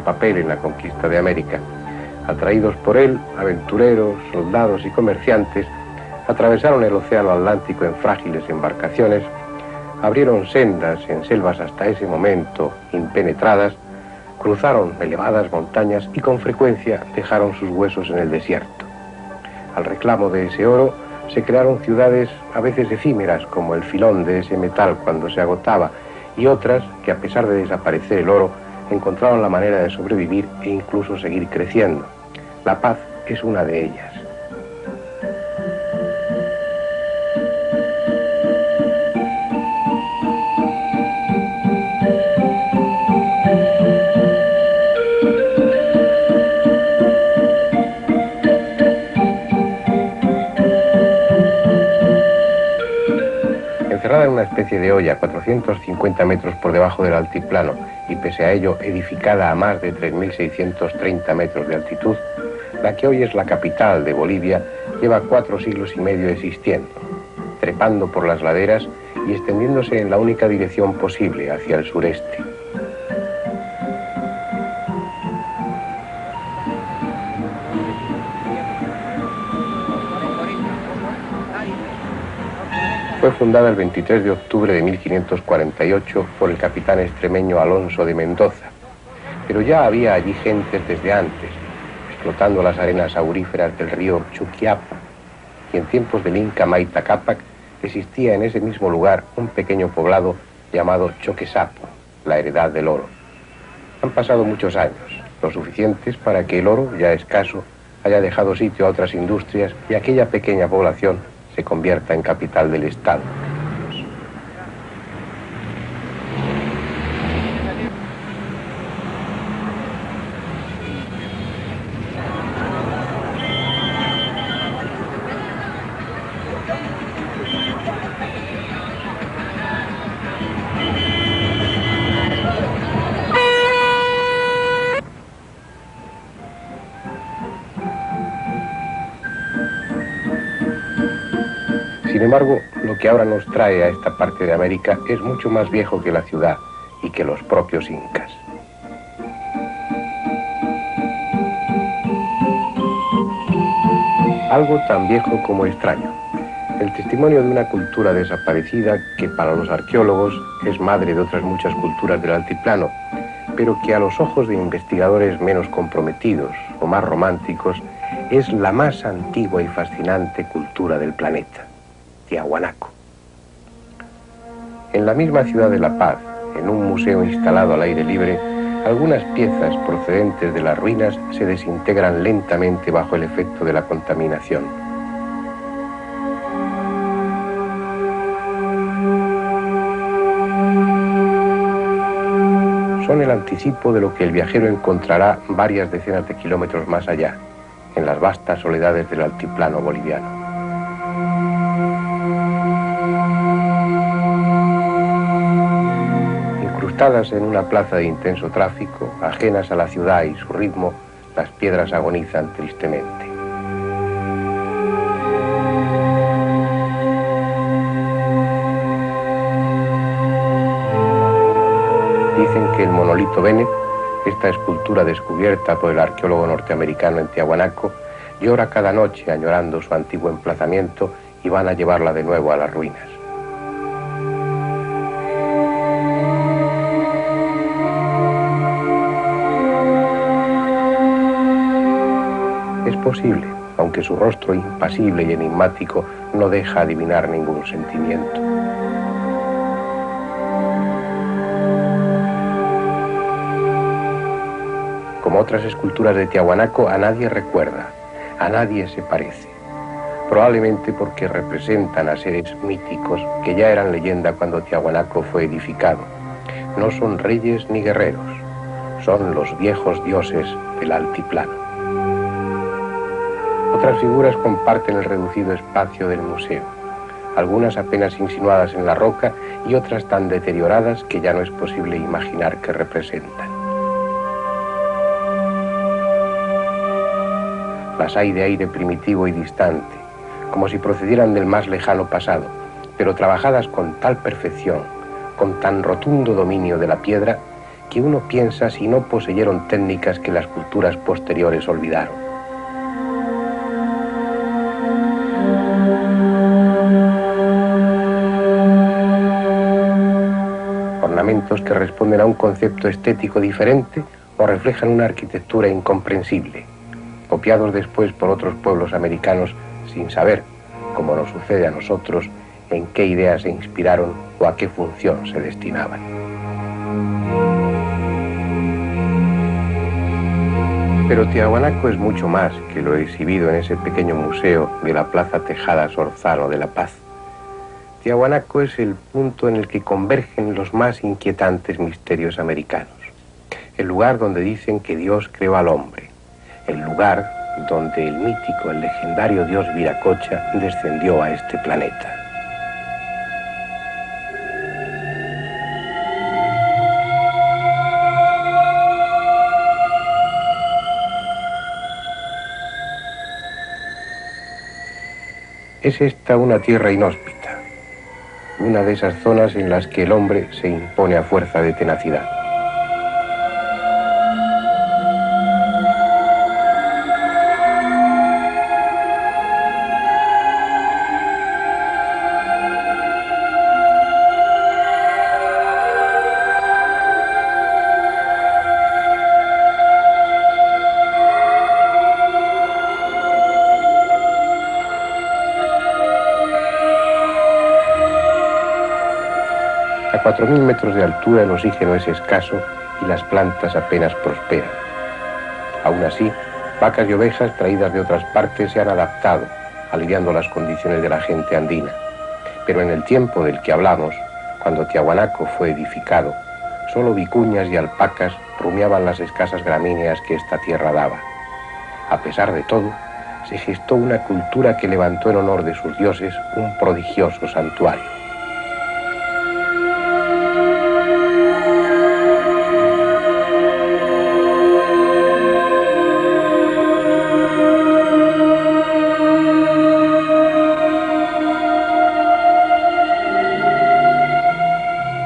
papel en la conquista de América. Atraídos por él, aventureros, soldados y comerciantes atravesaron el océano Atlántico en frágiles embarcaciones, abrieron sendas en selvas hasta ese momento impenetradas, cruzaron elevadas montañas y con frecuencia dejaron sus huesos en el desierto. Al reclamo de ese oro se crearon ciudades a veces efímeras, como el filón de ese metal cuando se agotaba, y otras que, a pesar de desaparecer el oro, encontraron la manera de sobrevivir e incluso seguir creciendo. La Paz es una de ellas. Encerrada en una especie de olla 450 metros por debajo del altiplano y pese a ello edificada a más de 3.630 metros de altitud, la que hoy es la capital de Bolivia lleva 4 siglos y medio existiendo, trepando por las laderas y extendiéndose en la única dirección posible, hacia el sureste. Fue fundada el 23 de octubre de 1548 por el capitán extremeño Alonso de Mendoza, pero ya había allí gentes desde antes, explotando las arenas auríferas del río Chuquiapu, y en tiempos del Inca Mayta Cápac existía en ese mismo lugar un pequeño poblado llamado Choquesapo, la heredad del oro. Han pasado muchos años, lo suficientes para que el oro, ya escaso, haya dejado sitio a otras industrias y aquella pequeña población se convierta en capital del Estado. Sin embargo, lo que ahora nos trae a esta parte de América es mucho más viejo que la ciudad y que los propios incas. Algo tan viejo como extraño. El testimonio de una cultura desaparecida que para los arqueólogos es madre de otras muchas culturas del altiplano, pero que a los ojos de investigadores menos comprometidos o más románticos es la más antigua y fascinante cultura del planeta. Tiahuanaco. En la misma ciudad de La Paz, en un museo instalado al aire libre, algunas piezas procedentes de las ruinas se desintegran lentamente bajo el efecto de la contaminación. Son el anticipo de lo que el viajero encontrará varias decenas de kilómetros más allá, en las vastas soledades del altiplano boliviano. Incrustadas en una plaza de intenso tráfico, ajenas a la ciudad y su ritmo, las piedras agonizan tristemente. Dicen que el monolito Bennett, esta escultura descubierta por el arqueólogo norteamericano en Tiahuanaco, llora cada noche añorando su antiguo emplazamiento y van a llevarla de nuevo a las ruinas. Es posible, aunque su rostro impasible y enigmático no deja adivinar ningún sentimiento. Como otras esculturas de Tiahuanaco, a nadie recuerda, a nadie se parece. Probablemente porque representan a seres míticos que ya eran leyenda cuando Tiahuanaco fue edificado. No son reyes ni guerreros, son los viejos dioses del altiplano. Otras figuras comparten el reducido espacio del museo, algunas apenas insinuadas en la roca y otras tan deterioradas que ya no es posible imaginar qué representan. Las hay de aire primitivo y distante, como si procedieran del más lejano pasado, pero trabajadas con tal perfección, con tan rotundo dominio de la piedra, que uno piensa si no poseyeron técnicas que las culturas posteriores olvidaron. Ornamentos que responden a un concepto estético diferente o reflejan una arquitectura incomprensible, copiados después por otros pueblos americanos sin saber, como nos sucede a nosotros, en qué ideas se inspiraron o a qué función se destinaban. Pero Tiahuanaco es mucho más que lo exhibido en ese pequeño museo de la Plaza Tejada Sorzano de La Paz. Tiahuanaco es el punto en el que convergen los más inquietantes misterios americanos. El lugar donde dicen que Dios creó al hombre. El lugar donde el mítico, el legendario dios Viracocha descendió a este planeta. Es esta una tierra inhóspita, una de esas zonas en las que el hombre se impone a fuerza de tenacidad. A 4.000 metros de altura el oxígeno es escaso y las plantas apenas prosperan. Aún así, vacas y ovejas traídas de otras partes se han adaptado, aliviando las condiciones de la gente andina. Pero en el tiempo del que hablamos, cuando Tiahuanaco fue edificado, solo vicuñas y alpacas rumiaban las escasas gramíneas que esta tierra daba. A pesar de todo, se gestó una cultura que levantó en honor de sus dioses un prodigioso santuario.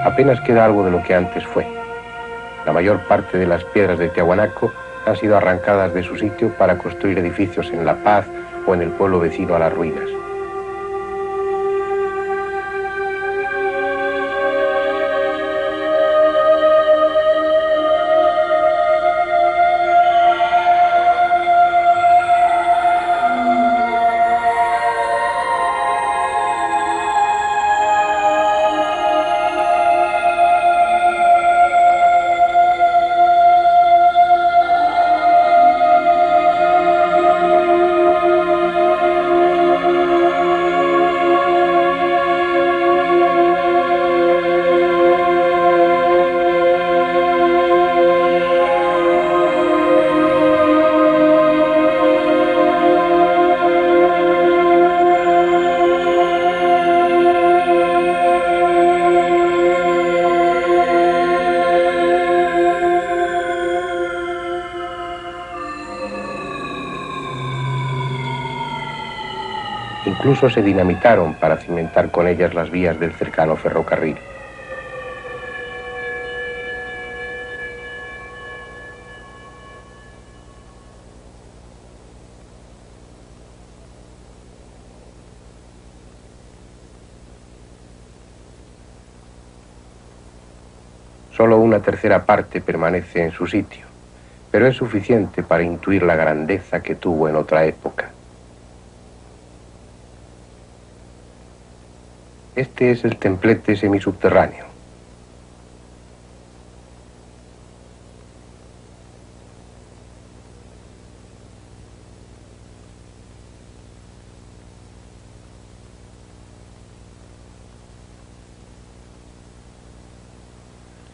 Apenas queda algo de lo que antes fue. La mayor parte de las piedras de Tiahuanaco han sido arrancadas de su sitio para construir edificios en La Paz o en el pueblo vecino a las ruinas. Incluso se dinamitaron para cimentar con ellas las vías del cercano ferrocarril. Solo una tercera parte permanece en su sitio, pero es suficiente para intuir la grandeza que tuvo en otra época. Este es el templete semisubterráneo.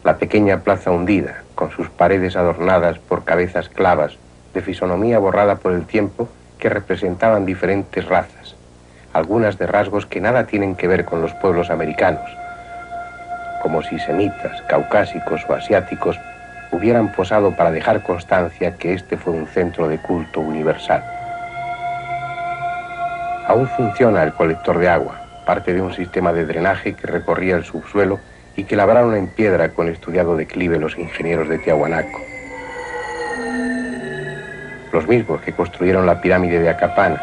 La pequeña plaza hundida, con sus paredes adornadas por cabezas clavas, de fisonomía borrada por el tiempo, que representaban diferentes razas, algunas de rasgos que nada tienen que ver con los pueblos americanos, como si semitas, caucásicos o asiáticos hubieran posado para dejar constancia que este fue un centro de culto universal. Aún funciona el colector de agua, parte de un sistema de drenaje que recorría el subsuelo y que labraron en piedra con estudiado declive los ingenieros de Tiahuanaco. Los mismos que construyeron la pirámide de Acapana,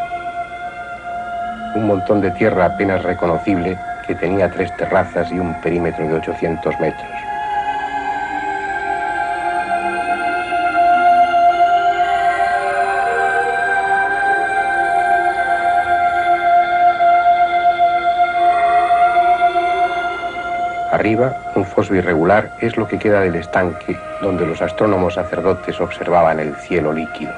un montón de tierra apenas reconocible que tenía 3 terrazas y un perímetro de 800 metros. Arriba, un foso irregular es lo que queda del estanque donde los astrónomos sacerdotes observaban el cielo líquido.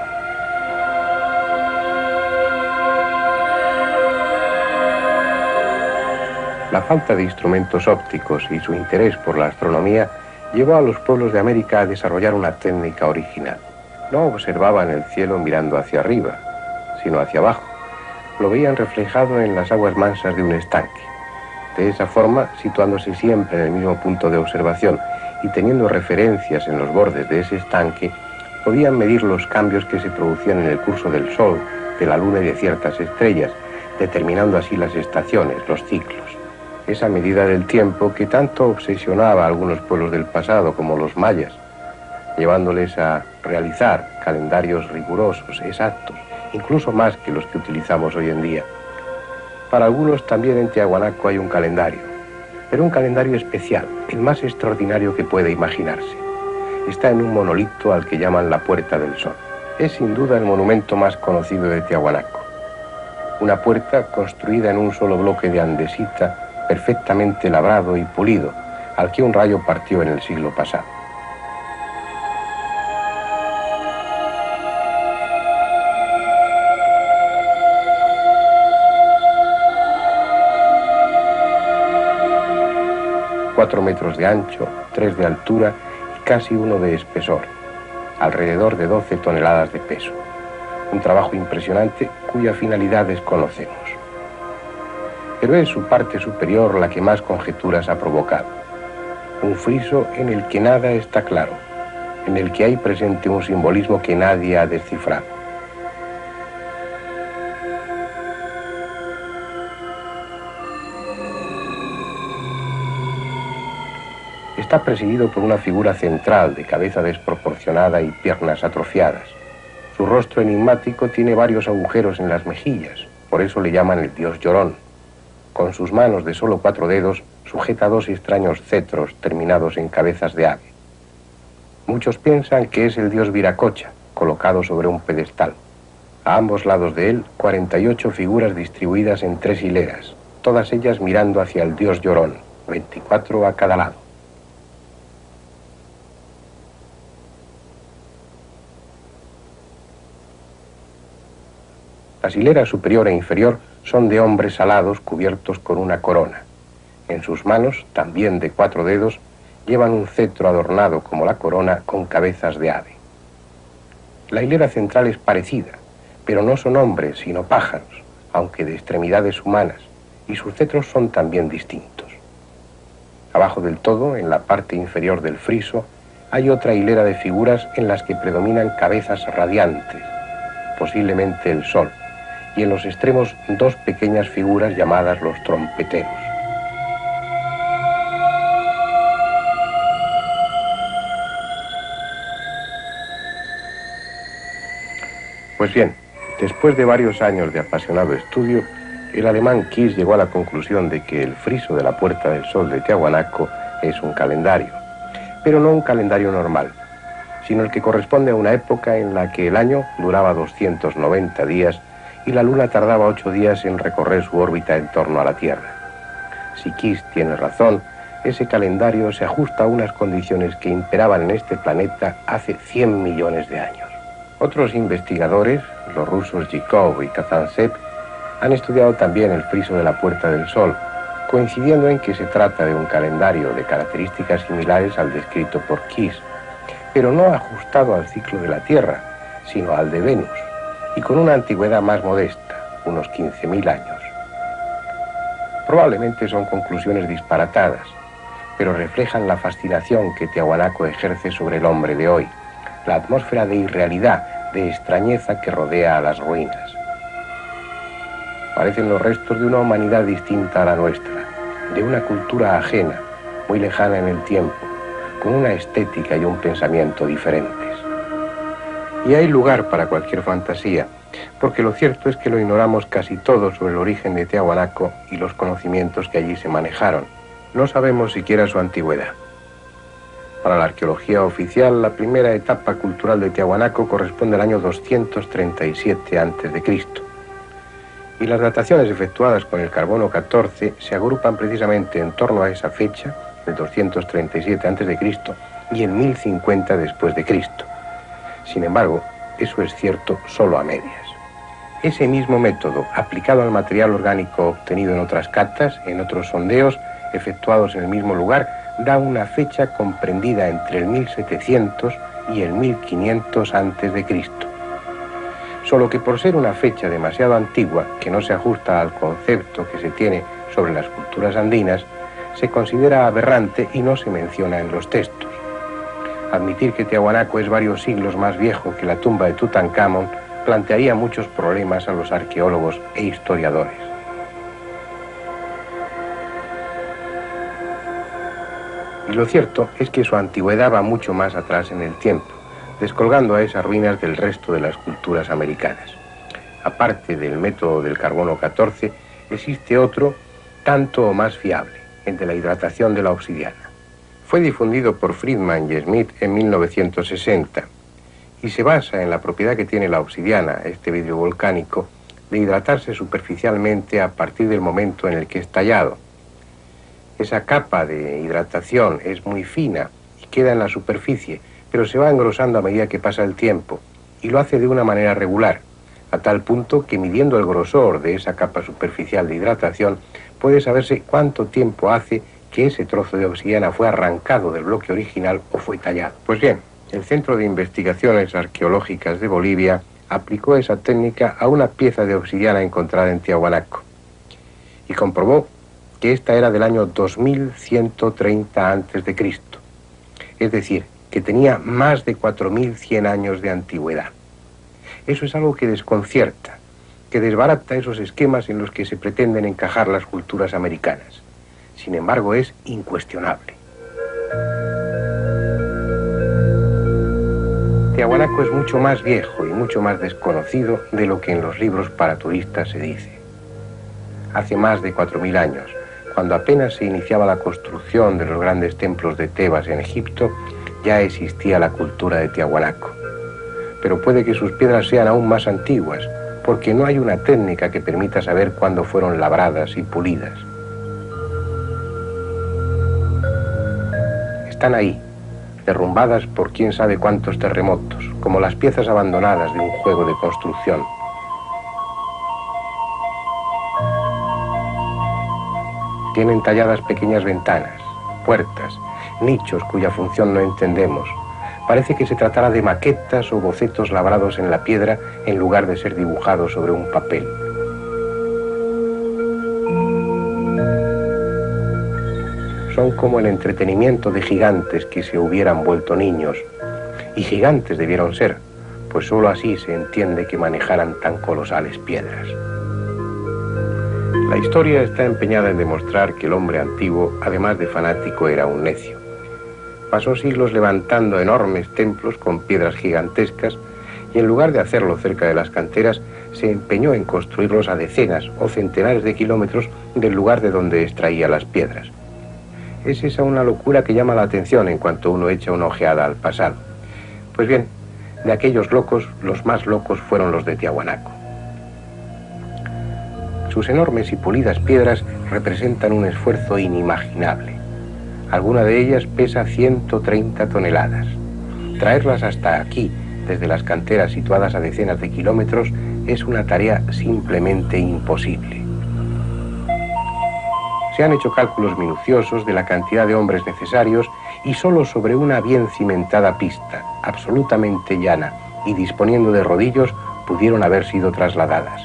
La falta de instrumentos ópticos y su interés por la astronomía llevó a los pueblos de América a desarrollar una técnica original. No observaban el cielo mirando hacia arriba, sino hacia abajo. Lo veían reflejado en las aguas mansas de un estanque. De esa forma, situándose siempre en el mismo punto de observación y teniendo referencias en los bordes de ese estanque, podían medir los cambios que se producían en el curso del Sol, de la Luna y de ciertas estrellas, determinando así las estaciones, los ciclos. Esa medida del tiempo que tanto obsesionaba a algunos pueblos del pasado, como los mayas, llevándoles a realizar calendarios rigurosos, exactos, incluso más que los que utilizamos hoy en día. Para algunos también en Tiahuanaco hay un calendario, pero un calendario especial, el más extraordinario que puede imaginarse. Está en un monolito al que llaman la Puerta del Sol. Es sin duda el monumento más conocido de Tiahuanaco. Una puerta construida en un solo bloque de andesita, perfectamente labrado y pulido, al que un rayo partió en el siglo pasado. ...4 metros de ancho, 3 de altura y casi 1 de espesor, alrededor de 12 toneladas de peso. Un trabajo impresionante cuya finalidad desconocemos. Pero es su parte superior la que más conjeturas ha provocado. Un friso en el que nada está claro, en el que hay presente un simbolismo que nadie ha descifrado. Está presidido por una figura central de cabeza desproporcionada y piernas atrofiadas. Su rostro enigmático tiene varios agujeros en las mejillas, por eso le llaman el dios llorón. Con sus manos de solo 4 dedos sujeta 2 extraños cetros terminados en cabezas de ave. Muchos piensan que es el dios Viracocha, colocado sobre un pedestal. A ambos lados de él, 48 figuras distribuidas en 3 hileras, todas ellas mirando hacia el dios llorón, 24 a cada lado. Las hileras superior e inferior son de hombres alados cubiertos con una corona. En sus manos, también de 4 dedos, llevan un cetro adornado como la corona con cabezas de ave. La hilera central es parecida, pero no son hombres sino pájaros, aunque de extremidades humanas, y sus cetros son también distintos. Abajo del todo, en la parte inferior del friso, hay otra hilera de figuras en las que predominan cabezas radiantes, posiblemente el sol, y en los extremos 2 pequeñas figuras llamadas los trompeteros. Pues bien, después de varios años de apasionado estudio, el alemán Kiss llegó a la conclusión de que el friso de la Puerta del Sol de Tiahuanaco es un calendario, pero no un calendario normal, sino el que corresponde a una época en la que el año duraba 290 días y la Luna tardaba 8 días en recorrer su órbita en torno a la Tierra. Si Kiss tiene razón, ese calendario se ajusta a unas condiciones que imperaban en este planeta hace 100 millones de años. Otros investigadores, los rusos Zhikov y Kazantsev, han estudiado también el friso de la Puerta del Sol, coincidiendo en que se trata de un calendario de características similares al descrito por Kiss, pero no ajustado al ciclo de la Tierra, sino al de Venus, y con una antigüedad más modesta, unos 15.000 años. Probablemente son conclusiones disparatadas, pero reflejan la fascinación que Tiahuanaco ejerce sobre el hombre de hoy, la atmósfera de irrealidad, de extrañeza que rodea a las ruinas. Parecen los restos de una humanidad distinta a la nuestra, de una cultura ajena, muy lejana en el tiempo, con una estética y un pensamiento diferentes. Y hay lugar para cualquier fantasía, porque lo cierto es que lo ignoramos casi todo sobre el origen de Tiahuanaco y los conocimientos que allí se manejaron. No sabemos siquiera su antigüedad. Para la arqueología oficial, la primera etapa cultural de Tiahuanaco corresponde al año 237 a.C. Y las dataciones efectuadas con el carbono 14 se agrupan precisamente en torno a esa fecha, el 237 a.C. y el 1050 después de Cristo. Sin embargo, eso es cierto solo a medias. Ese mismo método, aplicado al material orgánico obtenido en otras catas, en otros sondeos, efectuados en el mismo lugar, da una fecha comprendida entre el 1700 y el 1500 a.C. Solo que por ser una fecha demasiado antigua, que no se ajusta al concepto que se tiene sobre las culturas andinas, se considera aberrante y no se menciona en los textos. Admitir que Tiahuanaco es varios siglos más viejo que la tumba de Tutankamón plantearía muchos problemas a los arqueólogos e historiadores. Y lo cierto es que su antigüedad va mucho más atrás en el tiempo, descolgando a esas ruinas del resto de las culturas americanas. Aparte del método del carbono 14, existe otro tanto o más fiable, el de la hidratación de la obsidiana. Fue difundido por Friedman y Smith en 1960 y se basa en la propiedad que tiene la obsidiana, este vidrio volcánico, de hidratarse superficialmente a partir del momento en el que es tallado. Esa capa de hidratación es muy fina y queda en la superficie, pero se va engrosando a medida que pasa el tiempo, y lo hace de una manera regular, a tal punto que midiendo el grosor de esa capa superficial de hidratación, puede saberse cuánto tiempo hace que ese trozo de obsidiana fue arrancado del bloque original o fue tallado. Pues bien, el Centro de Investigaciones Arqueológicas de Bolivia aplicó esa técnica a una pieza de obsidiana encontrada en Tiahuanaco y comprobó que esta era del año 2130 a.C., es decir, que tenía más de 4100 años de antigüedad. Eso es algo que desconcierta, que desbarata esos esquemas en los que se pretenden encajar las culturas americanas. Sin embargo, es incuestionable. Tiahuanaco es mucho más viejo y mucho más desconocido de lo que en los libros para turistas se dice. Hace más de 4000 años, cuando apenas se iniciaba la construcción de los grandes templos de Tebas en Egipto, ya existía la cultura de Tiahuanaco. Pero puede que sus piedras sean aún más antiguas, porque no hay una técnica que permita saber cuándo fueron labradas y pulidas. Están ahí, derrumbadas por quién sabe cuántos terremotos, como las piezas abandonadas de un juego de construcción. Tienen talladas pequeñas ventanas, puertas, nichos cuya función no entendemos. Parece que se tratara de maquetas o bocetos labrados en la piedra en lugar de ser dibujados sobre un papel. Son como el entretenimiento de gigantes que se hubieran vuelto niños. Y gigantes debieron ser, pues sólo así se entiende que manejaran tan colosales piedras. La historia está empeñada en demostrar que el hombre antiguo, además de fanático, era un necio. Pasó siglos levantando enormes templos con piedras gigantescas y en lugar de hacerlo cerca de las canteras, se empeñó en construirlos a decenas o centenares de kilómetros del lugar de donde extraía las piedras. Es esa una locura que llama la atención en cuanto uno echa una ojeada al pasado. Pues bien, de aquellos locos, los más locos fueron los de Tiahuanaco. Sus enormes y pulidas piedras representan un esfuerzo inimaginable. Alguna de ellas pesa 130 toneladas. Traerlas hasta aquí, desde las canteras situadas a decenas de kilómetros, es una tarea simplemente imposible. Se han hecho cálculos minuciosos de la cantidad de hombres necesarios y solo sobre una bien cimentada pista, absolutamente llana y disponiendo de rodillos, pudieron haber sido trasladadas.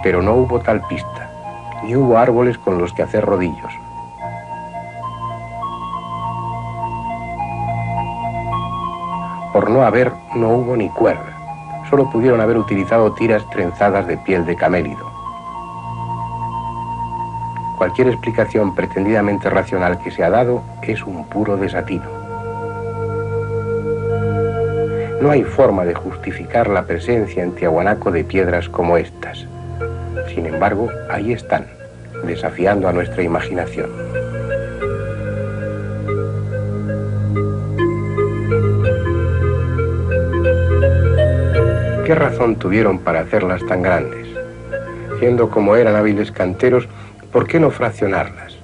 Pero no hubo tal pista, ni hubo árboles con los que hacer rodillos. Por no haber, no hubo ni cuerda. Solo pudieron haber utilizado tiras trenzadas de piel de camélido. Cualquier explicación pretendidamente racional que se ha dado es un puro desatino. No hay forma de justificar la presencia en Tiahuanaco de piedras como estas. Sin embargo, ahí están, desafiando a nuestra imaginación. ¿Qué razón tuvieron para hacerlas tan grandes? Siendo como eran hábiles canteros, ¿por qué no fraccionarlas?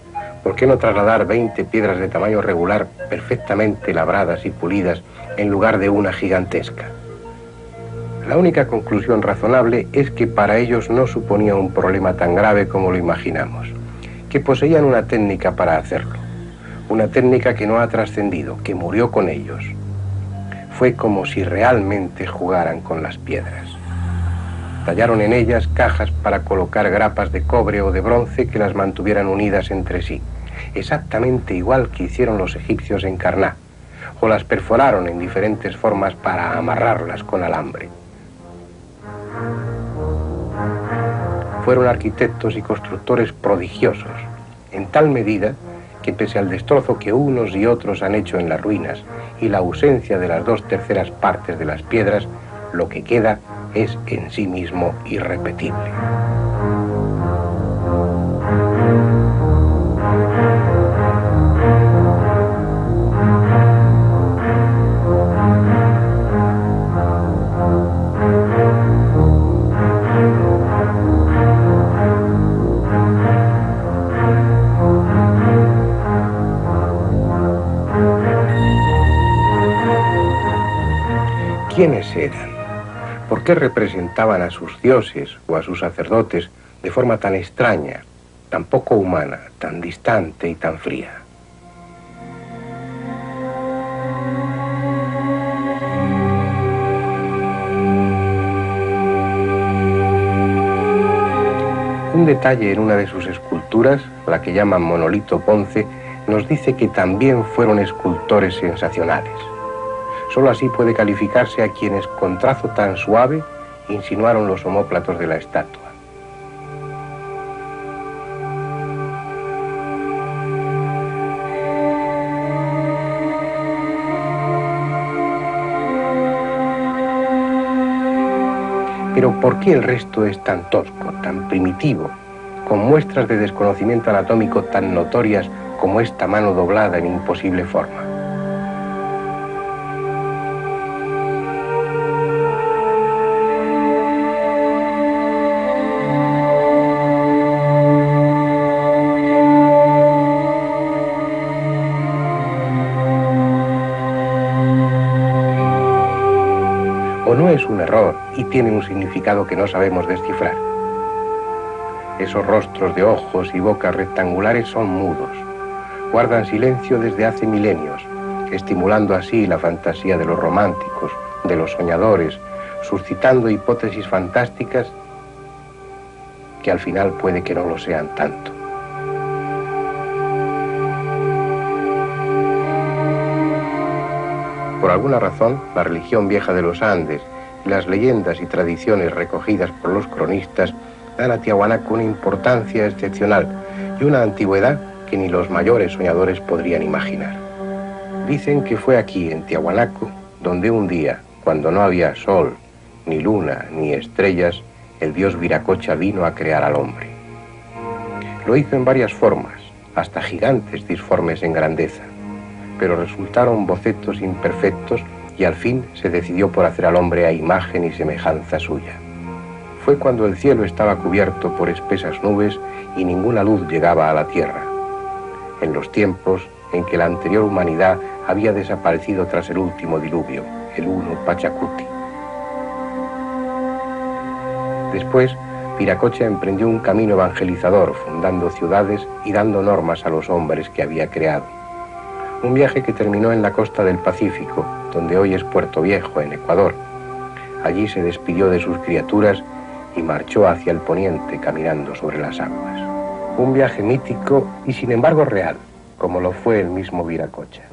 ¿Por qué no trasladar 20 piedras de tamaño regular perfectamente labradas y pulidas en lugar de una gigantesca? La única conclusión razonable es que para ellos no suponía un problema tan grave como lo imaginamos, que poseían una técnica para hacerlo, una técnica que no ha trascendido, que murió con ellos. Fue como si realmente jugaran con las piedras. Tallaron en ellas cajas para colocar grapas de cobre o de bronce que las mantuvieran unidas entre sí, exactamente igual que hicieron los egipcios en Karná, o las perforaron en diferentes formas para amarrarlas con alambre. Fueron arquitectos y constructores prodigiosos, en tal medida que pese al destrozo que unos y otros han hecho en las ruinas y la ausencia de las 2/3 partes de las piedras, lo que queda es en sí mismo irrepetible. ¿Quiénes eran? ¿Por qué representaban a sus dioses o a sus sacerdotes de forma tan extraña, tan poco humana, tan distante y tan fría? Un detalle en una de sus esculturas, la que llaman Monolito Ponce, nos dice que también fueron escultores sensacionales. Solo así puede calificarse a quienes con trazo tan suave insinuaron los omóplatos de la estatua. Pero ¿por qué el resto es tan tosco, tan primitivo, con muestras de desconocimiento anatómico tan notorias como esta mano doblada en imposible forma? ¿O no es un error y tiene un significado que no sabemos descifrar? Esos rostros de ojos y bocas rectangulares son mudos, guardan silencio desde hace milenios, estimulando así la fantasía de los románticos, de los soñadores, suscitando hipótesis fantásticas que al final puede que no lo sean tanto. Por alguna razón, la religión vieja de los Andes y las leyendas y tradiciones recogidas por los cronistas dan a Tiahuanaco una importancia excepcional y una antigüedad que ni los mayores soñadores podrían imaginar. Dicen que fue aquí, en Tiahuanaco, donde un día, cuando no había sol, ni luna, ni estrellas, el dios Viracocha vino a crear al hombre. Lo hizo en varias formas, hasta gigantes disformes en grandeza, pero resultaron bocetos imperfectos y al fin se decidió por hacer al hombre a imagen y semejanza suya. Fue cuando el cielo estaba cubierto por espesas nubes y ninguna luz llegaba a la tierra, en los tiempos en que la anterior humanidad había desaparecido tras el último diluvio, el Uno Pachacuti. Después, Viracocha emprendió un camino evangelizador, fundando ciudades y dando normas a los hombres que había creado. Un viaje que terminó en la costa del Pacífico, donde hoy es Puerto Viejo, en Ecuador. Allí se despidió de sus criaturas y marchó hacia el poniente caminando sobre las aguas. Un viaje mítico y sin embargo real, como lo fue el mismo Viracocha.